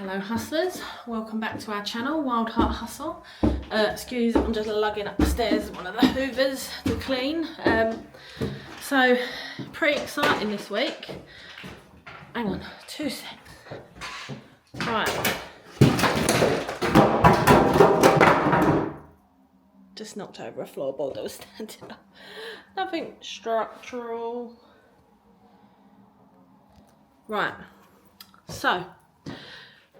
Hello hustlers, welcome back to our channel, Wild Heart Hustle. Excuse, I'm just lugging upstairs one of the hoovers to clean. So, pretty exciting this week. Hang on, 2 seconds. Right. Just knocked over a floorboard that was standing up. Nothing structural. Right, so,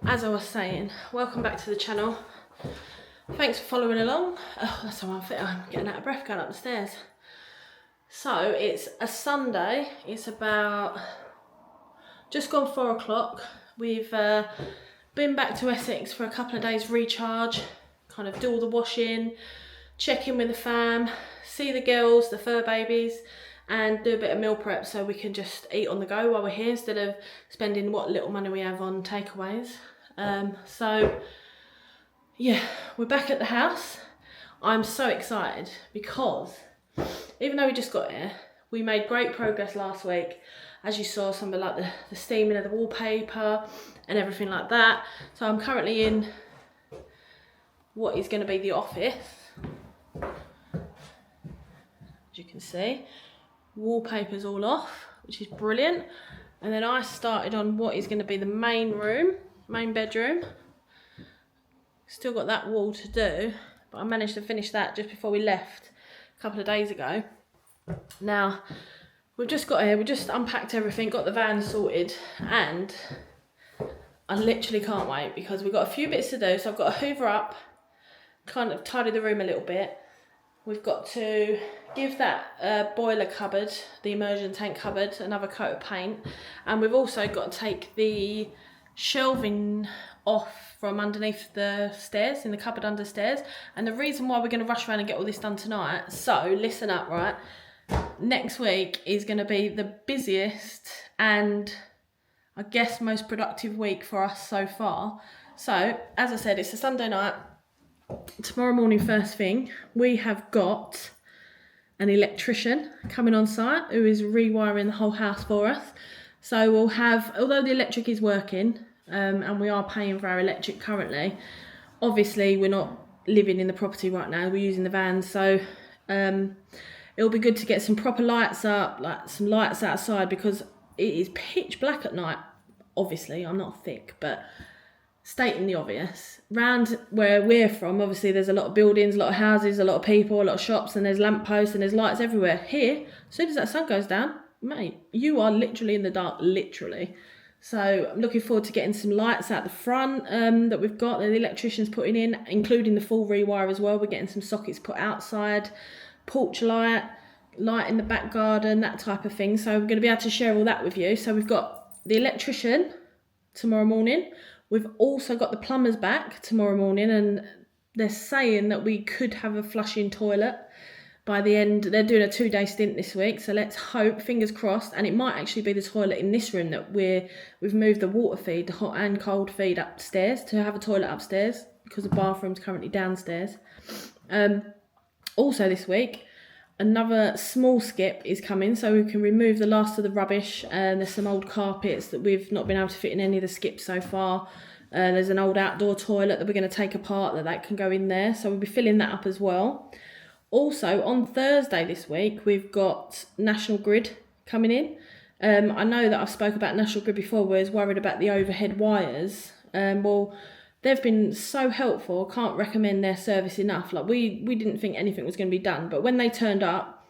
as I was saying, welcome back to the channel. Thanks for following along. Oh, that's how I'm getting out of breath going up the stairs. So it's a Sunday. It's about just gone 4 o'clock. We've been back to Essex for a couple of days recharge, kind of do all the washing, check in with the fam, see the girls, the fur babies, and do a bit of meal prep so we can just eat on the go while we're here instead of spending what little money we have on takeaways. So yeah, we're back at the house. I'm so excited because even though we just got here, we made great progress last week. As you saw, some of like the steaming of the wallpaper and everything like that. So I'm currently in what is going to be the office. As you can see, wallpaper's all off, which is brilliant. And then I started on what is going to be the main bedroom. Still got that wall to do, but I managed to finish that just before we left a couple of days ago. Now, we've just got here, we just unpacked everything, got the van sorted, and I literally can't wait because we've got a few bits to do. So I've got to hoover up, kind of tidy the room a little bit. We've got to give that boiler cupboard, the immersion tank cupboard, another coat of paint. And we've also got to take the shelving off from underneath the stairs, in the cupboard under stairs. And the reason why we're going to rush around and get all this done tonight, so listen up, right? Next week is going to be the busiest and I guess most productive week for us so far. So, as I said, it's a Sunday night. Tomorrow morning, first thing, we have got an electrician coming on site who is rewiring the whole house for us. So we'll have, although the electric is working, and we are paying for our electric currently, obviously we're not living in the property right now, we're using the van, so it'll be good to get some proper lights up, like some lights outside, because it is pitch black at night. Obviously, I'm not thick, but stating the obvious, round where we're from, obviously there's a lot of buildings, a lot of houses, a lot of people, a lot of shops, and there's lampposts and there's lights everywhere. Here, as soon as that sun goes down, mate, you are literally in the dark, literally. So I'm looking forward to getting some lights out the front that we've got, that the electrician's putting in, including the full rewire as well. We're getting some sockets put outside, porch light in the back garden, that type of thing. So we're going to be able to share all that with you. So we've got the electrician tomorrow morning. We've also got the plumbers back tomorrow morning, and they're saying that we could have a flushing toilet by the end. They're doing a 2-day stint this week, so let's hope, fingers crossed. And it might actually be the toilet in this room that we've moved the water feed, the hot and cold feed upstairs, to have a toilet upstairs because the bathroom's currently downstairs. Also this week, another small skip is coming, so we can remove the last of the rubbish. And there's some old carpets that we've not been able to fit in any of the skips so far. There's an old outdoor toilet that we're going to take apart that can go in there, so we'll be filling that up as well. Also, on Thursday this week, we've got National Grid coming in. I know that I've spoke about National Grid before, where I was worried about the overhead wires. Well, they've been so helpful. I can't recommend their service enough. Like we didn't think anything was going to be done, but when they turned up,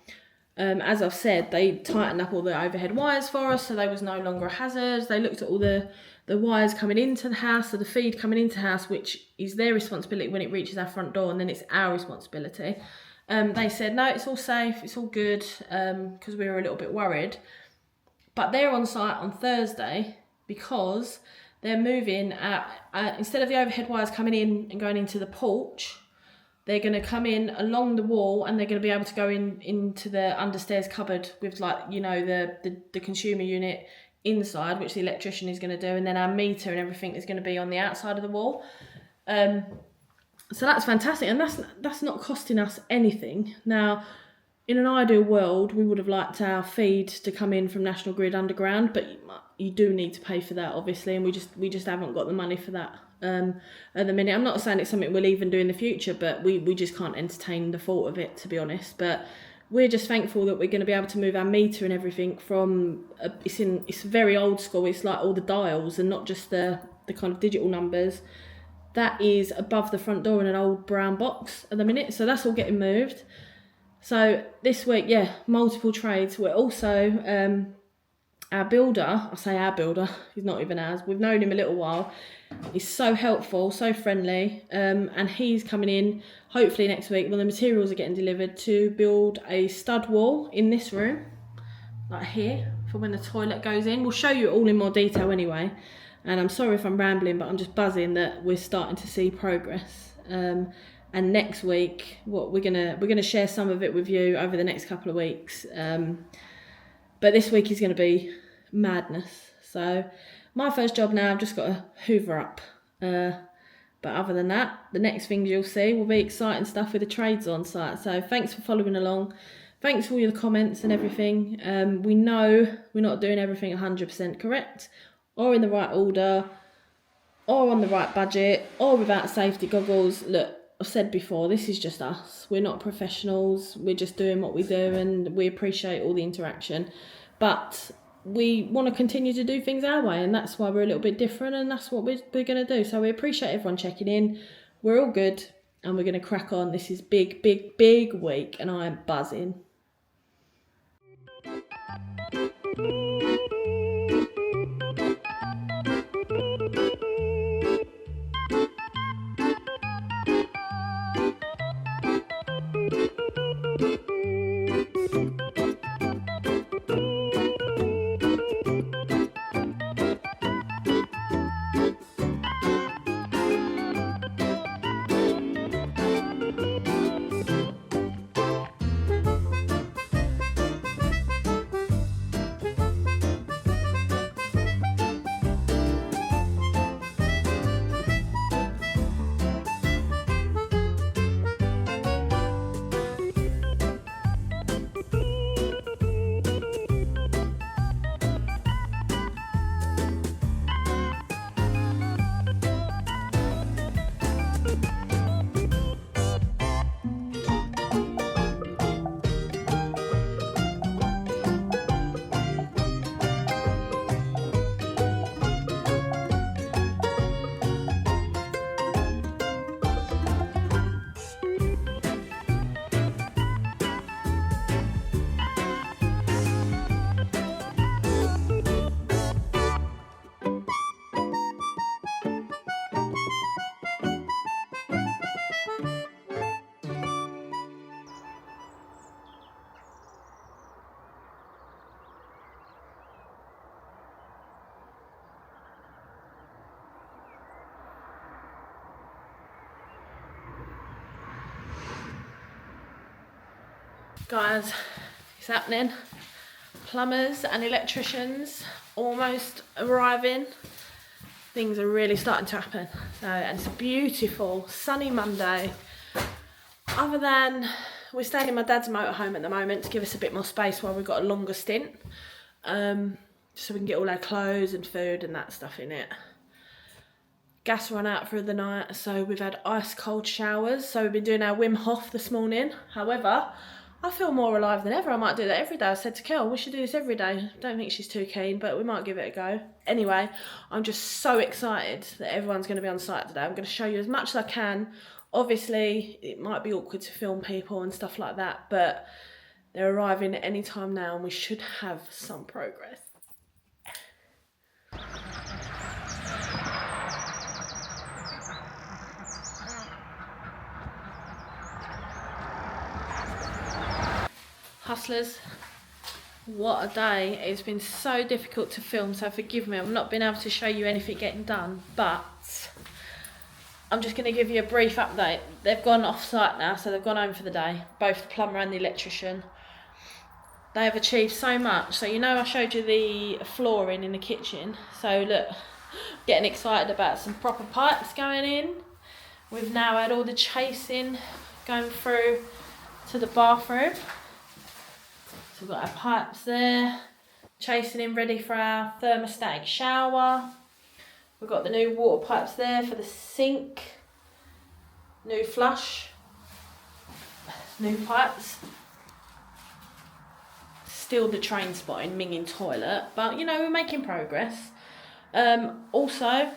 as I've said, they tightened up all the overhead wires for us, so they was no longer a hazard. They looked at all the wires coming into the house, so the feed coming into the house, which is their responsibility when it reaches our front door, and then it's our responsibility. They said, no, it's all safe, it's all good, because we were a little bit worried. But they're on site on Thursday because they're moving instead of the overhead wires coming in and going into the porch, they're going to come in along the wall, and they're going to be able to go into the understairs cupboard with, like, you know, the consumer unit inside, which the electrician is going to do, and then our meter and everything is going to be on the outside of the wall. So that's fantastic, and that's not costing us anything. Now, in an ideal world, we would have liked our feed to come in from National Grid underground, but you do need to pay for that, obviously, and we just haven't got the money for that at the minute. I'm not saying it's something we'll even do in the future, but we just can't entertain the thought of it, to be honest. But we're just thankful that we're going to be able to move our meter and everything from it's very old school. It's like all the dials and not just the kind of digital numbers. That is above the front door in an old brown box at the minute, so that's all getting moved. So this week, yeah, multiple trades. We're also, our builder, I say our builder, he's not even ours, we've known him a little while. He's so helpful, so friendly, and he's coming in, hopefully next week, when the materials are getting delivered, to build a stud wall in this room, like here, for when the toilet goes in. We'll show you it all in more detail anyway, and I'm sorry if I'm rambling, but I'm just buzzing that we're starting to see progress. And next week, we're gonna share some of it with you over the next couple of weeks. But this week is gonna be madness. So my first job now, I've just got to hoover up. But other than that, the next things you'll see will be exciting stuff with the trades on site. So thanks for following along. Thanks for all your comments and everything. We know we're not doing everything 100% correct, or in the right order, or on the right budget, or without safety goggles. Look, I've said before, this is just us. We're not professionals. We're just doing what we do, and we appreciate all the interaction. But we want to continue to do things our way, and that's why we're a little bit different, and that's what we're going to do. So we appreciate everyone checking in. We're all good, and we're going to crack on. This is big week, and I am buzzing. Guys, it's happening. Plumbers and electricians almost arriving. Things are really starting to happen. So, and it's a beautiful sunny Monday. Other than we're staying in my dad's motorhome at the moment to give us a bit more space while we've got a longer stint, so we can get all our clothes and food and that stuff in it. Gas run out for the night, so we've had ice cold showers. So we've been doing our Wim Hof this morning. However, I feel more alive than ever. I might do that every day. I said to Kel, we should do this every day. Don't think she's too keen, but we might give it a go. Anyway, I'm just so excited that everyone's going to be on site today. I'm going to show you as much as I can. Obviously, it might be awkward to film people and stuff like that, but they're arriving at any time now, and we should have some progress. Hustlers, what a day. It's been so difficult to film, so forgive me. I've not been able to show you anything getting done, but I'm just going to give you a brief update. They've gone off site now, so they've gone home for the day, both the plumber and the electrician. They have achieved so much. So you know I showed you the flooring in the kitchen. So look, getting excited about some proper pipes going in. We've now had all the chasing going through to the bathroom. We've got our pipes there, chasing in ready for our thermostatic shower. We've got the new water pipes there for the sink, new flush, new pipes. Still the train spotting, minging toilet, but you know, we're making progress. Also, I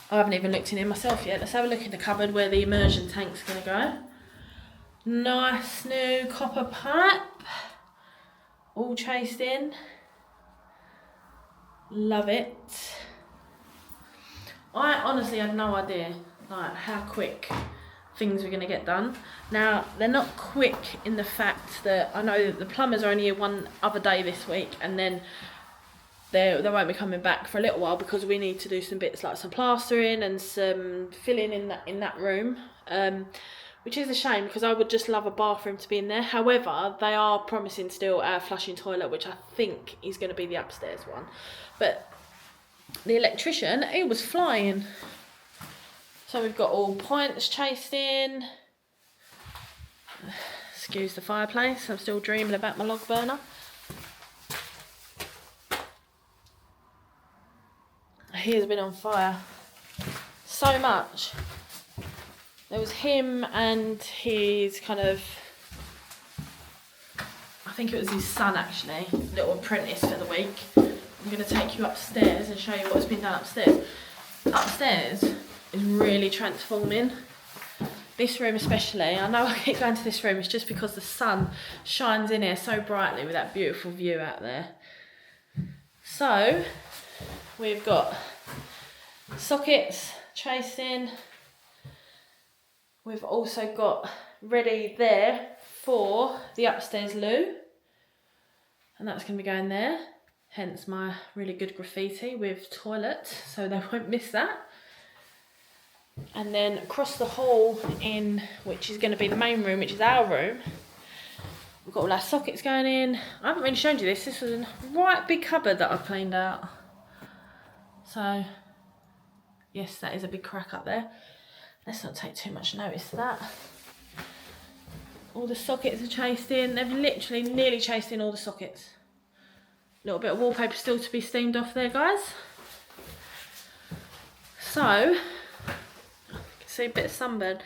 haven't even looked in here myself yet. Let's have a look in the cupboard where the immersion tank's going to go. Nice new copper pipe, all chased in. Love it. I honestly had no idea like how quick things were going to get done. Now, they're not quick in the fact that I know that the plumbers are only here one other day this week, and then they won't be coming back for a little while because we need to do some bits like some plastering and some filling in that room, which is a shame because I would just love a bathroom to be in there. However, they are promising still our flushing toilet, which I think is going to be the upstairs one. But the electrician, he was flying. So we've got all points chased in. Excuse the fireplace, I'm still dreaming about my log burner. He has been on fire so much. There was him and his kind of, I think it was his son actually, little apprentice for the week. I'm going to take you upstairs and show you what's been done upstairs. Upstairs is really transforming. This room especially, I know I keep going to this room, it's just because the sun shines in here so brightly with that beautiful view out there. So, we've got sockets chasing. We've also got ready there for the upstairs loo. And that's going to be going there. Hence my really good graffiti with toilet, so they won't miss that. And then across the hall in, which is going to be the main room, which is our room, we've got all our sockets going in. I haven't really shown you this. This was a right big cupboard that I've cleaned out. So, yes, that is a big crack up there. Let's not take too much notice of that. All the sockets are chased in. They've literally nearly chased in all the sockets. A little bit of wallpaper still to be steamed off there, guys. So, see a bit of sunburn.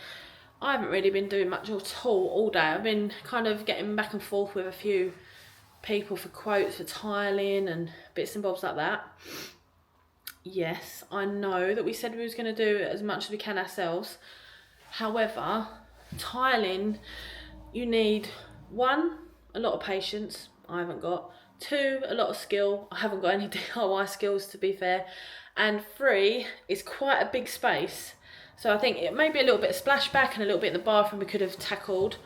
I haven't really been doing much at all day. I've been kind of getting back and forth with a few people for quotes for tiling and bits and bobs like that. Yes, I know that we said we was going to do as much as we can ourselves. However, tiling, you need 1, a lot of patience. I haven't got. 2, a lot of skill. I haven't got any DIY skills, to be fair. And 3, is quite a big space. So I think it may be a little bit of splashback and a little bit in the bathroom we could have tackled.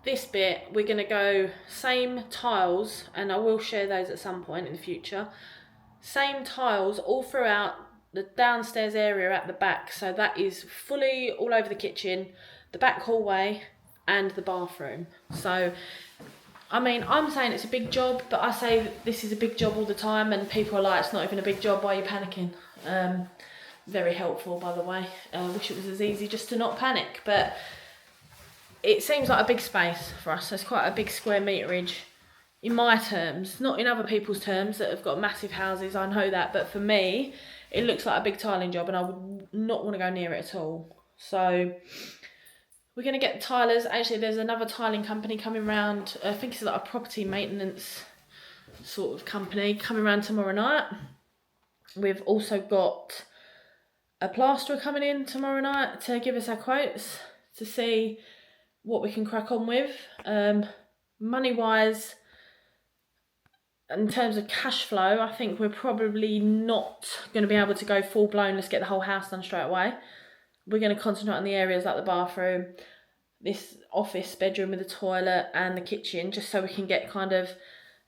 This bit, we're going to go same tiles, and I will share those at some point in the future. Same tiles all throughout the downstairs area at the back. So that is fully all over the kitchen, the back hallway and the bathroom. So, I mean, I'm saying it's a big job, but I say this is a big job all the time, and people are like, it's not even a big job, why are you panicking? Very helpful, by the way. Wish it was as easy just to not panic, but it seems like a big space for us. So it's quite a big square meterage in my terms, not in other people's terms that have got massive houses, I know that, but for me, it looks like a big tiling job and I would not want to go near it at all. So we're going to get the tilers. Actually, there's another tiling company coming round. I think it's like a property maintenance sort of company coming round tomorrow night. We've also got a plasterer coming in tomorrow night to give us our quotes to see what we can crack on with. Money-wise, in terms of cash flow, I think we're probably not going to be able to go full-blown, let's get the whole house done straight away. We're going to concentrate on the areas like the bathroom, this office bedroom with the toilet and the kitchen, just so we can get kind of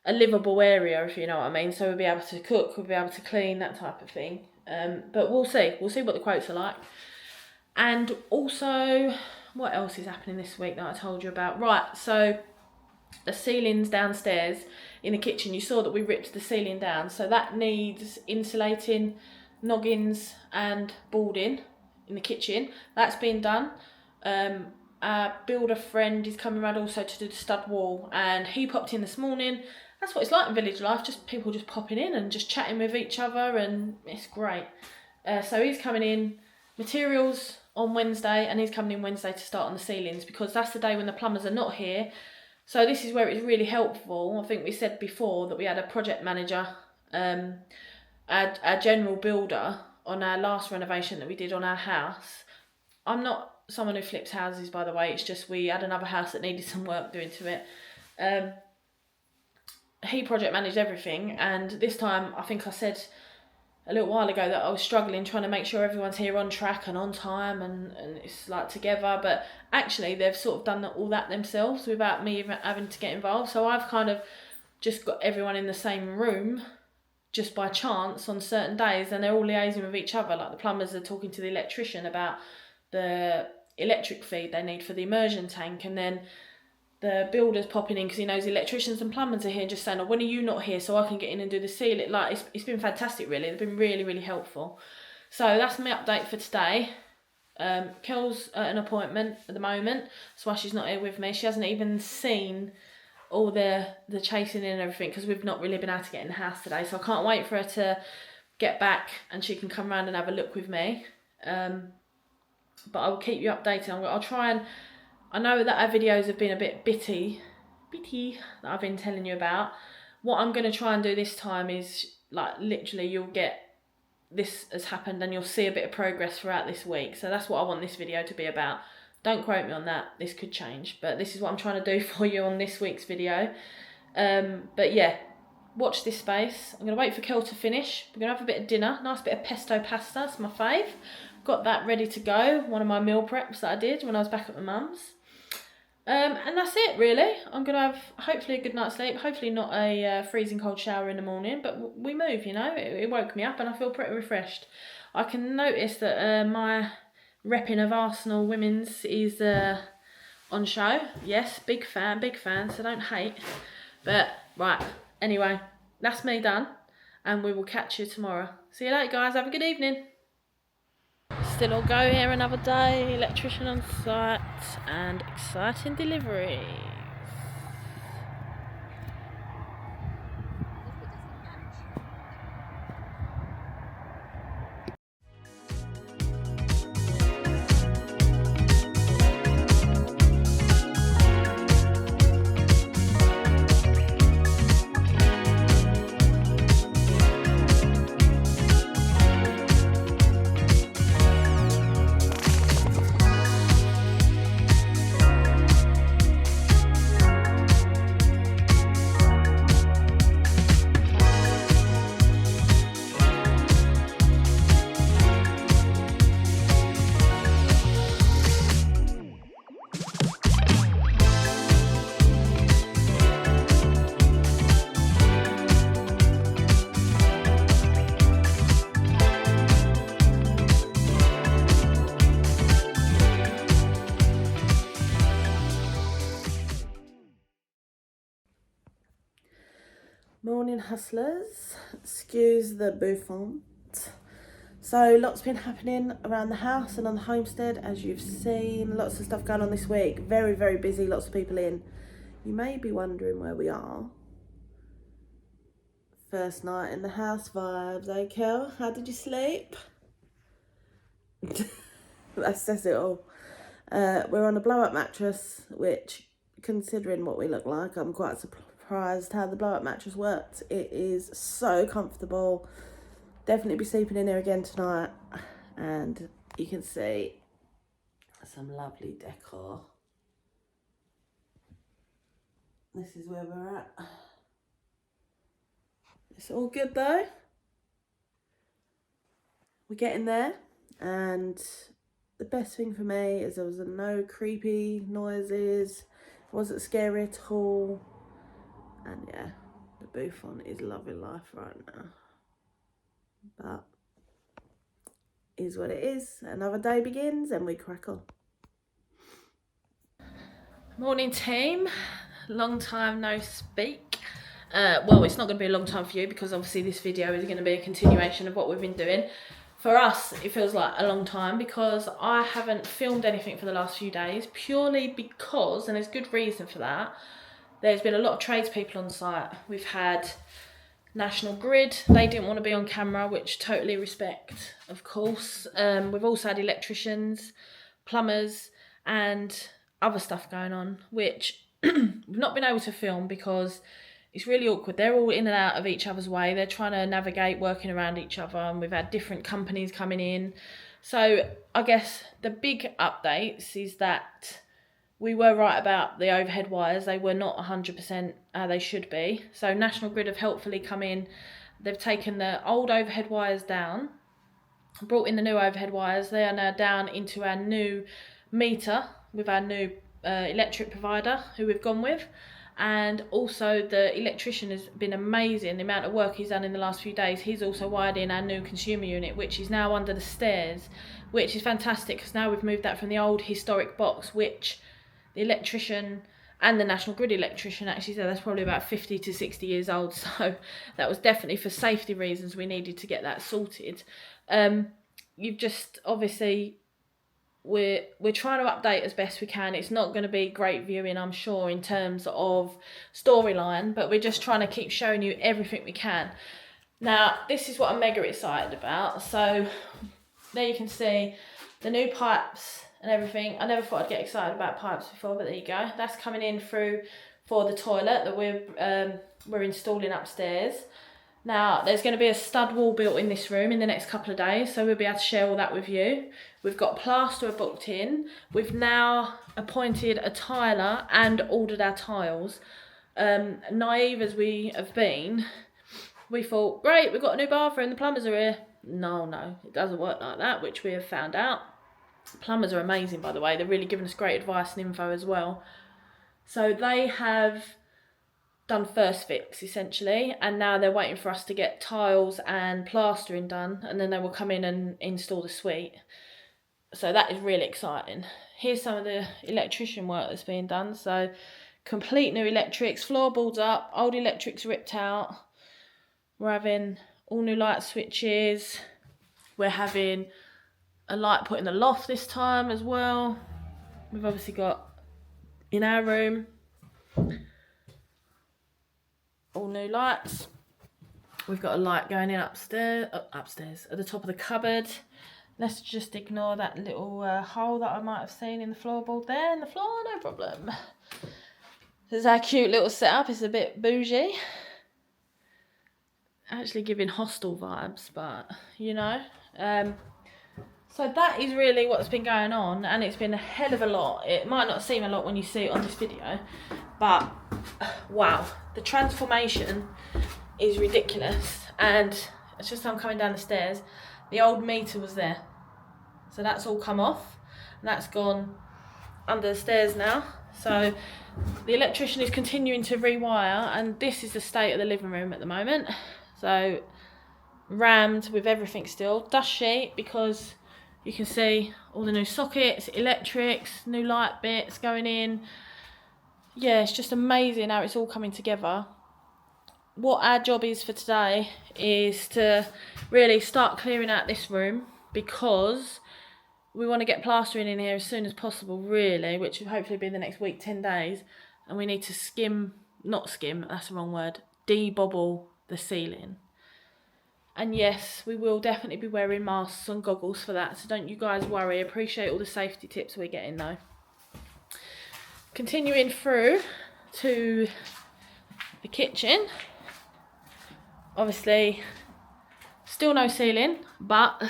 a livable area, if you know what I mean. So we'll be able to cook, we'll be able to clean, that type of thing. But we'll see what the quotes are like. And also, what else is happening this week that I told you about? Right, so the ceilings downstairs in the kitchen, you saw that we ripped the ceiling down, so that needs insulating, noggins and boarding in the kitchen. That's been done. our builder friend is coming around also to do the stud wall, and he popped in this morning. That's what it's like in village life, just people just popping in and just chatting with each other, and it's great. So he's coming in, materials on Wednesday, and he's coming in Wednesday to start on the ceilings, because that's the day when the plumbers are not here. So this is where it's really helpful. I think we said before that we had a project manager, our general builder on our last renovation that we did on our house. I'm not someone who flips houses, by the way, it's just we had another house that needed some work doing to it. He project managed everything, and this time I think I said a little while ago that I was struggling trying to make sure everyone's here on track and on time and it's like together, but actually they've sort of done all that themselves without me even having to get involved. So I've kind of just got everyone in the same room just by chance on certain days, and they're all liaising with each other. Like the plumbers are talking to the electrician about the electric feed they need for the immersion tank, and then the builder's popping in because he knows electricians and plumbers are here, just saying, oh, when are you not here so I can get in and do the ceiling. Like it's been fantastic, really. They've been really, really helpful. So that's my update for today. Kel's at an appointment at the moment, that's why she's not here with me. She hasn't even seen all the chasing in and everything because we've not really been able to get in the house today. So I can't wait for her to get back and she can come around and have a look with me. But I will keep you updated. I'll try and... I know that our videos have been a bit bitty that I've been telling you about. What I'm going to try and do this time is, like, literally you'll get this has happened and you'll see a bit of progress throughout this week. So that's what I want this video to be about. Don't quote me on that. This could change. But this is what I'm trying to do for you on this week's video. But yeah, watch this space. I'm going to wait for Kel to finish. We're going to have a bit of dinner. Nice bit of pesto pasta. It's my fave. Got that ready to go. One of my meal preps that I did when I was back at my mum's. And that's it, really. I'm going to have hopefully a good night's sleep. Hopefully not a freezing cold shower in the morning. But we move, you know. It woke me up and I feel pretty refreshed. I can notice that my repping of Arsenal women's is on show. Yes, big fan, so don't hate. But, right, anyway, that's me done. And we will catch you tomorrow. See you later, guys. Have a good evening. Still all go here another day, electrician on site and exciting deliveries. Morning hustlers, excuse the bouffant. So lots been happening around the house and on the homestead, as you've seen. Lots of stuff going on this week, very, very busy, lots of people in. You may be wondering where we are. First night in the house vibes, eh Kel? How did you sleep? That says it all. We're on a blow-up mattress, which, considering what we look like, I'm quite surprised how the blow-up mattress worked. It is so comfortable. Definitely be sleeping in here again tonight. And you can see some lovely decor. This is where we're at. It's all good though. We're getting there, and the best thing for me is there was no creepy noises. It wasn't scary at all. And yeah, the bouffant is loving life right now. But is what it is. Another day begins and we crack on. Morning team. Long time no speak. Well, it's not going to be a long time for you because obviously this video is going to be a continuation of what we've been doing. For us, it feels like a long time because I haven't filmed anything for the last few days, purely because, and there's good reason for that, there's been a lot of tradespeople on site. We've had National Grid, they didn't want to be on camera, which totally respect, of course. We've also had electricians, plumbers, and other stuff going on, which we've not been able to film because it's really awkward. They're all in and out of each other's way. They're trying to navigate working around each other, and we've had different companies coming in. So I guess the big updates is that we were right about the overhead wires. They were not 100% how they should be. So National Grid have helpfully come in. They've taken the old overhead wires down, brought in the new overhead wires. They are now down into our new meter with our new electric provider who we've gone with. And also the electrician has been amazing. The amount of work he's done in the last few days. He's also wired in our new consumer unit, which is now under the stairs, which is fantastic because now we've moved that from the old historic box, which the electrician and the National Grid electrician actually said that's probably about 50 to 60 years old. So that was definitely for safety reasons we needed to get that sorted. You've just obviously we're trying to update as best we can. It's not going to be great viewing, I'm sure, in terms of storyline, but we're just trying to keep showing you everything we can. Now, this is what I'm mega excited about. So there you can see the new pipes and everything. I never thought I'd get excited about pipes before, but there you go. That's coming in through for the toilet that we're installing upstairs. Now, there's going to be a stud wall built in this room in the next couple of days, so we'll be able to share all that with you. We've got plasterer booked in. We've now appointed a tiler and ordered our tiles. Naive as we have been, we thought, great, we've got a new bathroom, the plumbers are here. No, it doesn't work like that, which we have found out. Plumbers are amazing, by the way. They're really giving us great advice and info as well. So they have done first fix essentially, and now they're waiting for us to get tiles and plastering done, and then they will come in and install the suite. So that is really exciting. Here's some of the electrician work that's being done. So complete new electrics, floorboards up, old electrics ripped out. We're having all new light switches. We're having a light put in the loft this time as well. We've obviously got in our room all new lights. We've got a light going in upstairs at the top of the cupboard. Let's just ignore that little hole that I might have seen in the floorboard there in the floor, no problem. This is our cute little setup. It's a bit bougie. Actually giving hostel vibes, but you know. So that is really what's been going on, and it's been a hell of a lot. It might not seem a lot when you see it on this video, but wow, the transformation is ridiculous. And it's just I'm coming down the stairs. The old meter was there, so that's all come off, and that's gone under the stairs now. So the electrician is continuing to rewire, and this is the state of the living room at the moment. So rammed with everything still, dust sheet, because you can see all the new sockets, electrics, new light bits going in. Yeah, it's just amazing how it's all coming together. What our job is for today is to really start clearing out this room, because we want to get plastering in here as soon as possible, really, which will hopefully be in the next week, 10 days. And we need to that's the wrong word, debobble the ceiling. And yes, we will definitely be wearing masks and goggles for that, so don't you guys worry. Appreciate all the safety tips we're getting though. Continuing through to the kitchen. Obviously, still no ceiling, but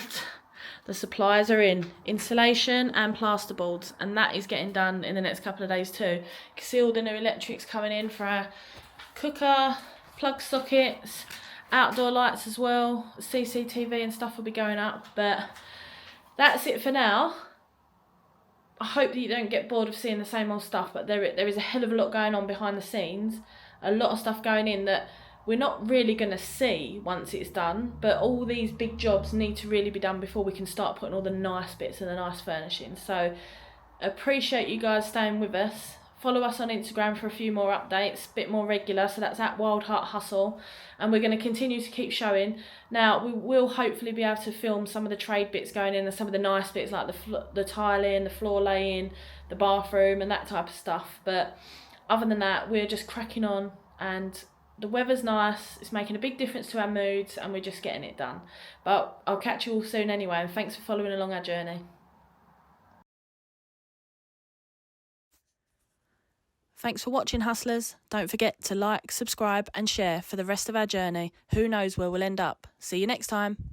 the supplies are in. Insulation and plasterboards, and that is getting done in the next couple of days too. You can see all the new electrics coming in for our cooker, plug sockets, outdoor lights as well. CCTV and stuff will be going up, but that's it for now. I hope that you don't get bored of seeing the same old stuff, but there is a hell of a lot going on behind the scenes. A lot of stuff going in that we're not really going to see once it's done, but all these big jobs need to really be done before we can start putting all the nice bits and the nice furnishings. So appreciate you guys staying with us Follow us on Instagram for a few more updates, a bit more regular, so that's at Wild Heart Hustle, and we're going to continue to keep showing. Now, we will hopefully be able to film some of the trade bits going in and some of the nice bits like the tiling, the floor laying, the bathroom and that type of stuff, but other than that, we're just cracking on, and the weather's nice, it's making a big difference to our moods, and we're just getting it done. But I'll catch you all soon anyway, and thanks for following along our journey. Thanks for watching, hustlers. Don't forget to like, subscribe and share for the rest of our journey. Who knows where we'll end up. See you next time.